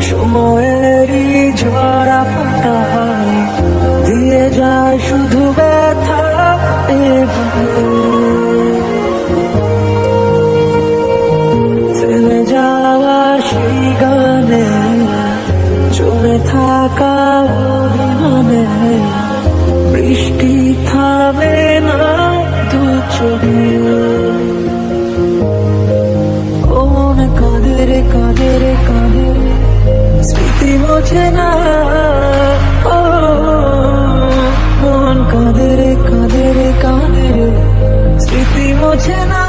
সময়েরই ঝরা পাতা দিয়ে যায় শুধু ব্যথা থেমে যাওয়া সেই গানে জমে থাকা অভিমানে বৃষ্টি থামে না দু চোখে কোন কাঁদে রে কাঁদে রে কাঁদে স্মৃতি মোছে না ও মন কাঁদে রে কাঁদে রে কাঁদে রে স্মৃতি মোছে না